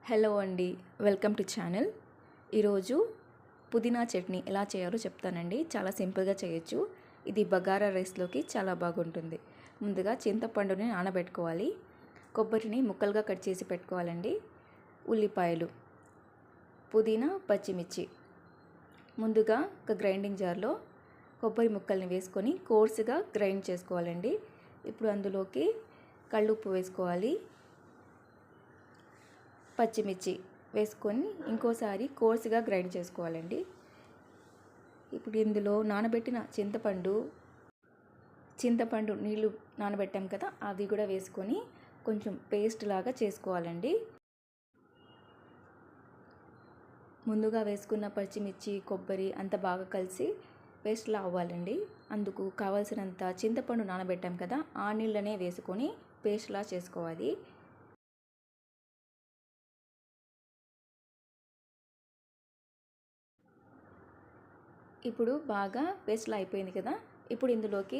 Hello అండి, welcome to channel. ఈరోజు పుదీనా చట్నీ ఎలా చేయాలో చెప్తానండి. చాలా సింపుల్గా చేయొచ్చు. ఇది బగారా రైస్లోకి చాలా బాగుంటుంది. ముందుగా చింతపండుని నానబెట్టుకోవాలి. కొబ్బరిని ముక్కలుగా కట్ చేసి పెట్టుకోవాలండి. ఉల్లిపాయలు, పుదీనా, పచ్చిమిర్చి. ముందుగా ఒక గ్రైండింగ్ జార్లో కొబ్బరి ముక్కల్ని వేసుకొని కోర్సుగా గ్రైండ్ చేసుకోవాలండి. ఇప్పుడు అందులోకి కళ్ళుప్పు వేసుకోవాలి. పచ్చిమిర్చి వేసుకొని ఇంకోసారి కోర్సుగా గ్రైండ్ చేసుకోవాలండి. ఇప్పుడు ఇందులో నానబెట్టిన చింతపండు నీళ్ళు నానబెట్టాం కదా, అది కూడా వేసుకొని కొంచెం పేస్ట్ లాగా చేసుకోవాలండి. ముందుగా వేసుకున్న పచ్చిమిర్చి, కొబ్బరి అంత బాగా కలిసి పేస్ట్లా అవ్వాలండి. అందుకు కావాల్సినంత చింతపండు నానబెట్టాం కదా, ఆ నీళ్ళనే వేసుకొని పేస్ట్లా చేసుకోవాలి. ఇప్పుడు బాగా పేస్ట్లా అయిపోయింది కదా. ఇప్పుడు ఇందులోకి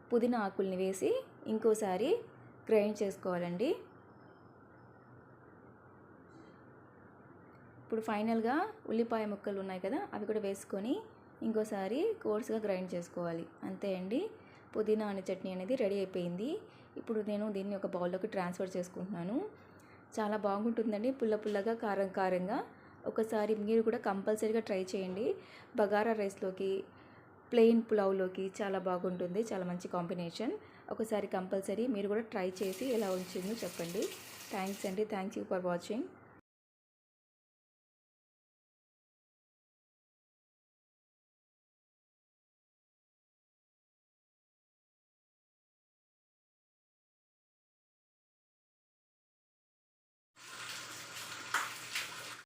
పుదీనా ఆకుల్ని వేసి ఇంకోసారి గ్రైండ్ చేసుకోవాలండి. ఇప్పుడు ఫైనల్గా ఉల్లిపాయ ముక్కలు ఉన్నాయి కదా, అవి కూడా వేసుకొని ఇంకోసారి కోర్సుగా గ్రైండ్ చేసుకోవాలి. అంతే అండి, పుదీనా అనే చట్నీ అనేది రెడీ అయిపోయింది. ఇప్పుడు నేను దీన్ని ఒక బౌల్లోకి ట్రాన్స్ఫర్ చేసుకుంటున్నాను. చాలా బాగుంటుందండి, పుల్ల పుల్లగా, కారం కారంగా. ఒకసారి మీరు కూడా కంపల్సరీగా ట్రై చేయండి. బగారా రైస్లోకి, ప్లెయిన్ పులావ్లోకి చాలా బాగుంటుంది. చాలా మంచి కాంబినేషన్. ఒకసారి కంపల్సరీ మీరు కూడా ట్రై చేసి ఎలా వచ్చిందో చెప్పండి. థ్యాంక్స్ అండి. Thank you for watching.